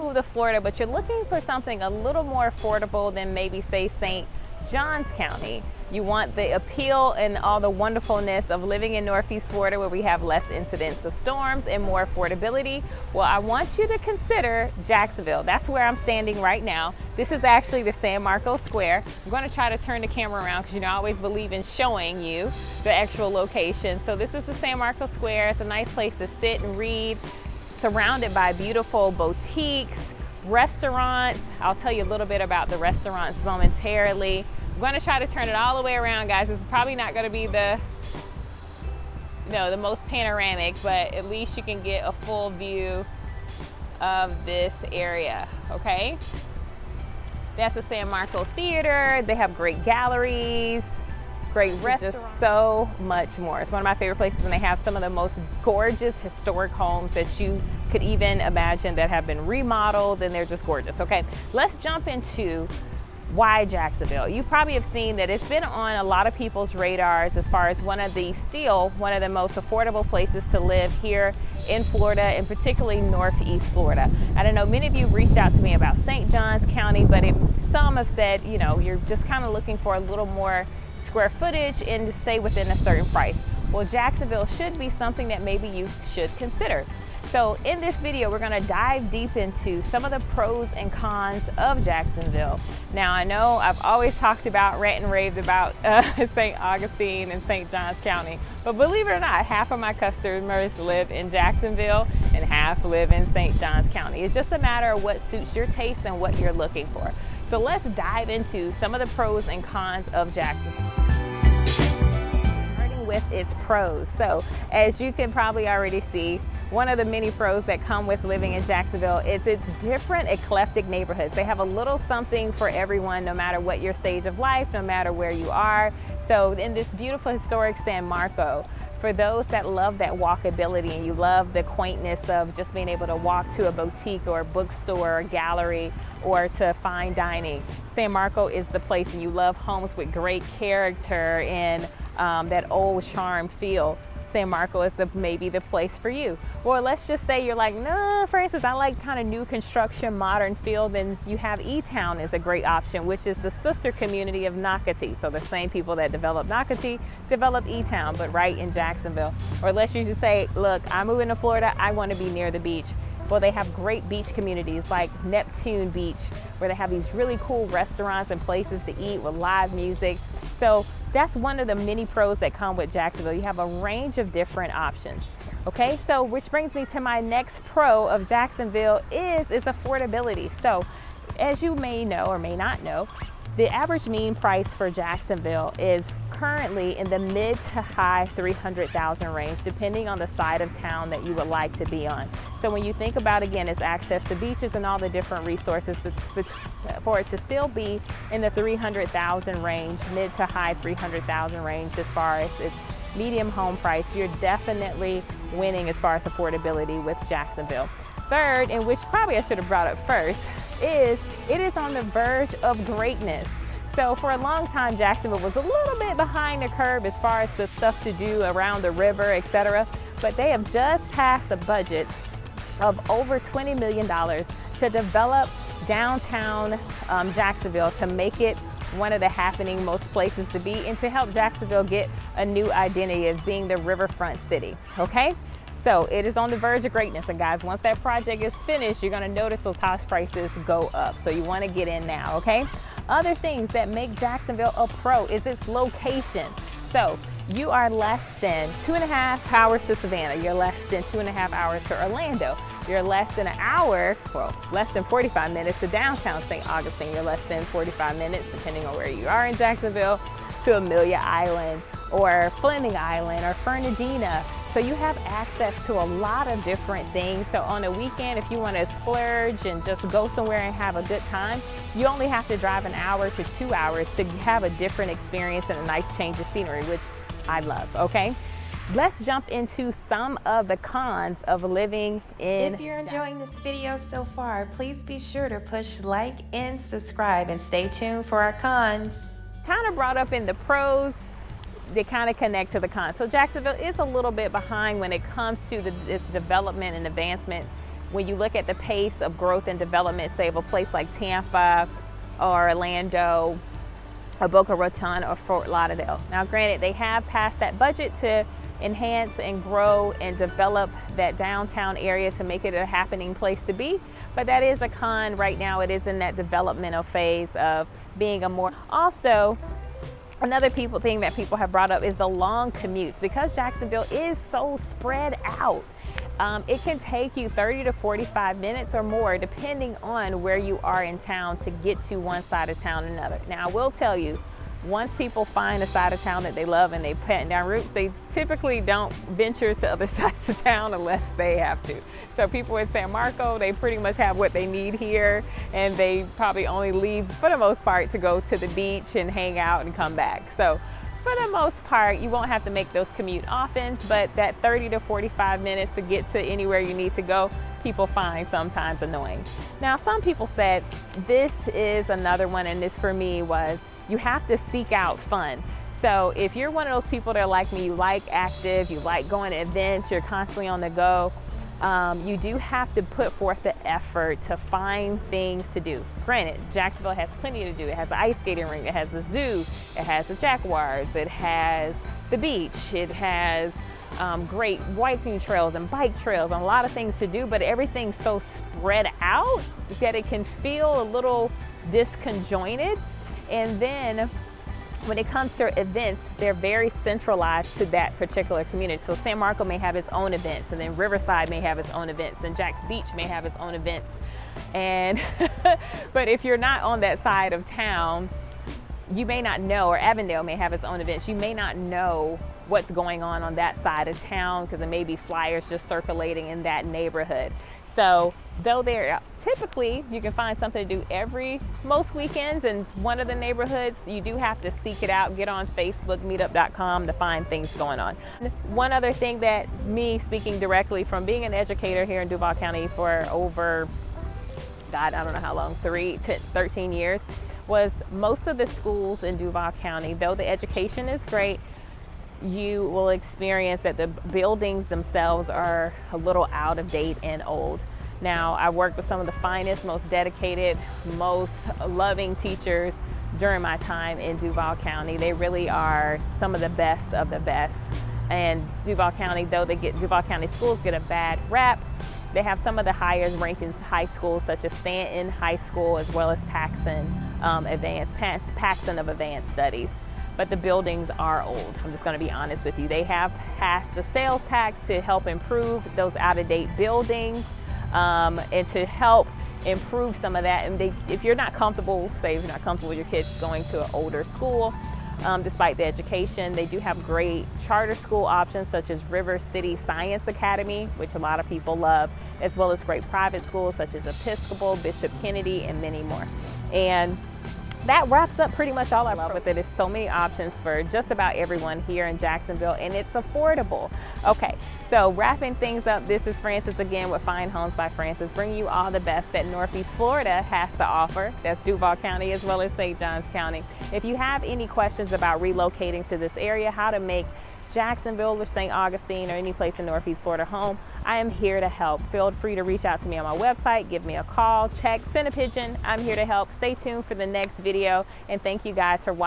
move to Florida, but you're looking for something a little more affordable than maybe say St. Johns County. You want the appeal and all the wonderfulness of living in Northeast Florida where we have less incidents of storms and more affordability. Well, I want you to consider Jacksonville. That's where I'm standing right now. This is actually the San Marcos Square. I'm going to try to turn the camera around because I always believe in showing you the actual location. So this is the San Marcos Square. It's a nice place to sit and read, surrounded by beautiful boutiques, restaurants. I'll tell you a little bit about the restaurants momentarily. I'm going to try to turn it all the way around, guys. It's probably not going to be the most panoramic, but at least you can get a full view of this area, okay? That's the San Marcos Theater. They have great galleries, great restaurants, just so much more. It's one of my favorite places, and they have some of the most gorgeous historic homes that you could even imagine that have been remodeled, and they're just gorgeous, okay? Let's jump into why Jacksonville. You probably have seen that it's been on a lot of people's radars as far as one of the most affordable places to live here in Florida, and particularly Northeast Florida. I don't know, many of you have reached out to me about St. Johns County, but some have said, you're just kind of looking for a little more square footage and to stay within a certain price. Well, Jacksonville should be something that maybe you should consider. So in this video, we're going to dive deep into some of the pros and cons of Jacksonville. Now, I know I've always talked about, rant and raved about St. Augustine and St. Johns County, but believe it or not, half of my customers live in Jacksonville and half live in St. Johns County. It's just a matter of what suits your taste and what you're looking for. So let's dive into some of the pros and cons of Jacksonville. Starting with its pros. So as you can probably already see, one of the many pros that come with living in Jacksonville is its different eclectic neighborhoods. They have a little something for everyone, no matter what your stage of life, no matter where you are. So in this beautiful historic San Marco, for those that love that walkability and you love the quaintness of just being able to walk to a boutique or a bookstore or a gallery or to fine dining, San Marco is the place. And you love homes with great character and that old charm feel, San Marco is maybe the place for you. Or let's just say you're like, no, for instance, I like kind of new construction, modern feel, then you have E-Town is a great option, which is the sister community of Nocatee. So the same people that develop Nocatee develop E-Town, but right in Jacksonville. Or let's you just say, look, I'm moving to Florida, I want to be near the beach. Well, they have great beach communities like Neptune Beach, where they have these really cool restaurants and places to eat with live music. So that's one of the many pros that come with Jacksonville. You have a range of different options. Okay, so which brings me to my next pro of Jacksonville is affordability. So as you may know or may not know, the average mean price for Jacksonville is currently in the mid to high 300,000 range, depending on the side of town that you would like to be on. So when you think about, again, its access to beaches and all the different resources, but for it to still be in the 300,000 range, mid to high 300,000 range as far as its medium home price, you're definitely winning as far as affordability with Jacksonville. Third, and which probably I should have brought up first, is it is on the verge of greatness. So for a long time, Jacksonville was a little bit behind the curve as far as the stuff to do around the river, etc. But they have just passed a budget of over $20 million to develop downtown Jacksonville, to make it one of the happening most places to be, and to help Jacksonville get a new identity of being the riverfront city, okay? So it is on the verge of greatness, and guys, once that project is finished, you're gonna notice those house prices go up. So you wanna get in now, okay? Other things that make Jacksonville a pro is its location. So you are less than 2.5 hours to Savannah. You're less than 2.5 hours to Orlando. You're less than an hour, well, less than 45 minutes to downtown St. Augustine. You're less than 45 minutes, depending on where you are in Jacksonville, to Amelia Island or Fleming Island or Fernandina. So you have access to a lot of different things. So on a weekend, if you want to splurge and just go somewhere and have a good time, you only have to drive an hour to 2 hours to have a different experience and a nice change of scenery, which I love, okay? Let's jump into some of the cons of living in. If you're enjoying this video so far, please be sure to push like and subscribe, and stay tuned for our cons. Kind of brought up in the pros, they kind of connect to the cons. So Jacksonville is a little bit behind when it comes to its development and advancement when you look at the pace of growth and development, say of a place like Tampa or Orlando, or Boca Raton or Fort Lauderdale. Now granted, they have passed that budget to enhance and grow and develop that downtown area to make it a happening place to be, but that is a con right now. It is in that developmental phase of being a more. Also, another thing that people have brought up is the long commutes. Because Jacksonville is so spread out, it can take you 30 to 45 minutes or more depending on where you are in town to get to one side of town or another. Now I will tell you, once people find a side of town that they love and they plant down roots, they typically don't venture to other sides of town unless they have to. So people in San Marco, they pretty much have what they need here, and they probably only leave for the most part to go to the beach and hang out and come back. So for the most part, you won't have to make those commute often, but that 30 to 45 minutes to get to anywhere you need to go, people find sometimes annoying. Now, some people said this is another one, and this for me was, you have to seek out fun. So if you're one of those people that are like me, you like active, you like going to events, you're constantly on the go, you do have to put forth the effort to find things to do. Granted, Jacksonville has plenty to do. It has an ice skating rink, it has a zoo, it has the Jaguars, it has the beach, it has great biking trails and bike trails and a lot of things to do, but everything's so spread out that it can feel a little disconjointed. And then when it comes to events, they're very centralized to that particular community. So San Marco may have its own events, and then Riverside may have its own events, and Jack's Beach may have its own events. And but if you're not on that side of town, you may not know, or Avondale may have its own events, you may not know what's going on that side of town because there may be flyers just circulating in that neighborhood. So though they're typically, you can find something to do most weekends in one of the neighborhoods, you do have to seek it out, get on Facebook, meetup.com to find things going on. One other thing that me speaking directly from being an educator here in Duval County for over, God, I don't know how long, 13 years, was most of the schools in Duval County, though the education is great, you will experience that the buildings themselves are a little out of date and old. Now, I worked with some of the finest, most dedicated, most loving teachers during my time in Duval County. They really are some of the best of the best. And Duval County, though Duval County schools get a bad rap, they have some of the highest rankings high schools, such as Stanton High School, as well as Paxton of Advanced Studies. But the buildings are old. I'm just going to be honest with you. They have passed the sales tax to help improve those out-of-date buildings and to help improve some of that. And if you're not comfortable, say if you're not comfortable with your kid going to an older school, despite the education, they do have great charter school options such as River City Science Academy, which a lot of people love, as well as great private schools such as Episcopal, Bishop Kennedy, and many more. And that wraps up pretty much all I love with it. There's so many options for just about everyone here in Jacksonville, and it's affordable. Okay, so wrapping things up, this is Frances again with Fine Homes by Frances, bringing you all the best that Northeast Florida has to offer. That's Duval County as well as St. Johns County. If you have any questions about relocating to this area, how to make Jacksonville or St. Augustine or any place in Northeast Florida home, I am here to help. Feel free to reach out to me on my website, give me a call, text, send a pigeon. I'm here to help. Stay tuned for the next video, and thank you guys for watching.